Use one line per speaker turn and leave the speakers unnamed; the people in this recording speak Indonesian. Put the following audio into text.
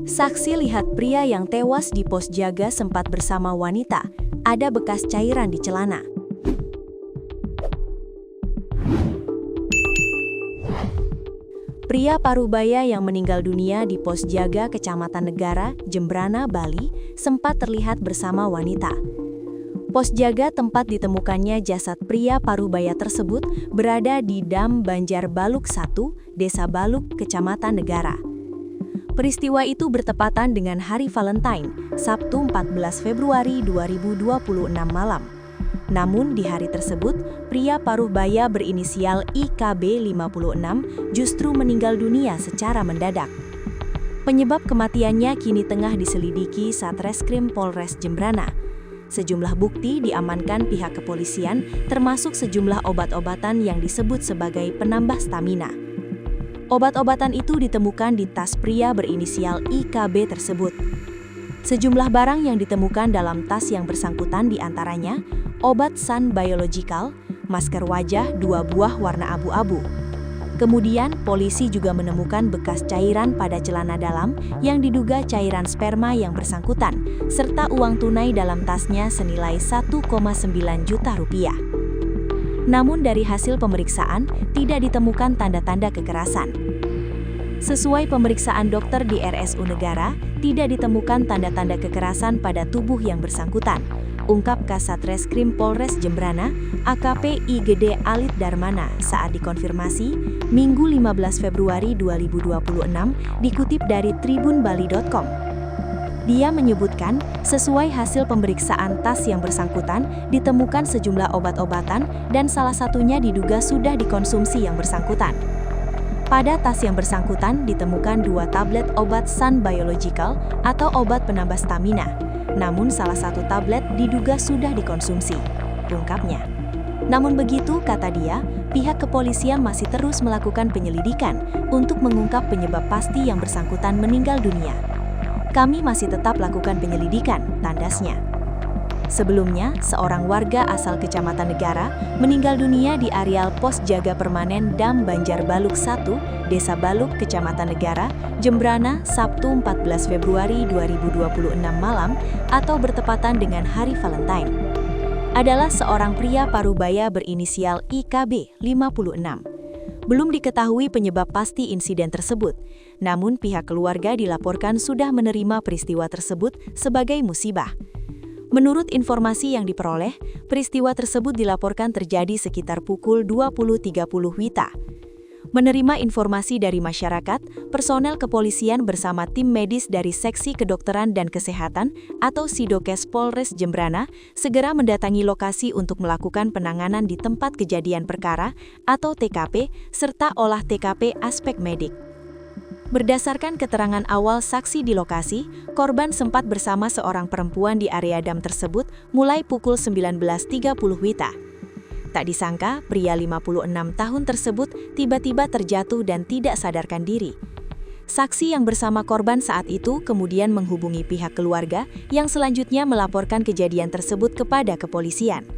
Saksi lihat pria yang tewas di pos jaga sempat bersama wanita. Ada bekas cairan di celana. Pria Parubaya yang meninggal dunia di pos jaga Kecamatan Negara, Jembrana, Bali, sempat terlihat bersama wanita. Pos jaga tempat ditemukannya jasad pria Parubaya tersebut berada di Dam Banjar Baluk 1, Desa Baluk, Kecamatan Negara. Peristiwa itu bertepatan dengan Hari Valentine, Sabtu 14 Februari 2026 malam. Namun di hari tersebut, pria Parubaya berinisial IKB 56 justru meninggal dunia secara mendadak. Penyebab kematiannya kini tengah diselidiki Satreskrim Polres Jembrana. Sejumlah bukti diamankan pihak kepolisian, termasuk sejumlah obat-obatan yang disebut sebagai penambah stamina. Obat-obatan itu ditemukan di tas pria berinisial IKB tersebut. Sejumlah barang yang ditemukan dalam tas yang bersangkutan diantaranya obat Sun Biological, masker wajah 2 buah warna abu-abu. Kemudian, polisi juga menemukan bekas cairan pada celana dalam yang diduga cairan sperma yang bersangkutan, serta uang tunai dalam tasnya senilai 1,9 juta rupiah. Namun dari hasil pemeriksaan, tidak ditemukan tanda-tanda kekerasan. Sesuai pemeriksaan dokter di RSU Negara, tidak ditemukan tanda-tanda kekerasan pada tubuh yang bersangkutan, ungkap Kasatreskrim Polres Jembrana, AKP IGD Alit Darmana saat dikonfirmasi, Minggu 15 Februari 2026, dikutip dari tribunbali.com. Dia menyebutkan, sesuai hasil pemeriksaan tas yang bersangkutan, ditemukan sejumlah obat-obatan dan salah satunya diduga sudah dikonsumsi yang bersangkutan. Pada tas yang bersangkutan ditemukan 2 tablet obat Sun Biological atau obat penambah stamina. Namun salah satu tablet diduga sudah dikonsumsi, ungkapnya. Namun begitu, kata dia, pihak kepolisian masih terus melakukan penyelidikan untuk mengungkap penyebab pasti yang bersangkutan meninggal dunia. Kami masih tetap lakukan penyelidikan, tandasnya. Sebelumnya, seorang warga asal Kecamatan Negara meninggal dunia di areal pos jaga permanen Dam Banjar Baluk 1, Desa Baluk, Kecamatan Negara, Jembrana, Sabtu 14 Februari 2026 malam atau bertepatan dengan Hari Valentine. Adalah seorang pria Parubaya berinisial IKB 56. Belum diketahui penyebab pasti insiden tersebut, namun pihak keluarga dilaporkan sudah menerima peristiwa tersebut sebagai musibah. Menurut informasi yang diperoleh, peristiwa tersebut dilaporkan terjadi sekitar pukul 20.30 WITA. Menerima informasi dari masyarakat, personel kepolisian bersama tim medis dari Seksi Kedokteran dan Kesehatan atau Sidokes Polres Jembrana segera mendatangi lokasi untuk melakukan penanganan di tempat kejadian perkara atau TKP serta olah TKP aspek medik. Berdasarkan keterangan awal saksi di lokasi, korban sempat bersama seorang perempuan di area dam tersebut mulai pukul 19.30 WITA. Tak disangka, pria 56 tahun tersebut tiba-tiba terjatuh dan tidak sadarkan diri. Saksi yang bersama korban saat itu kemudian menghubungi pihak keluarga yang selanjutnya melaporkan kejadian tersebut kepada kepolisian.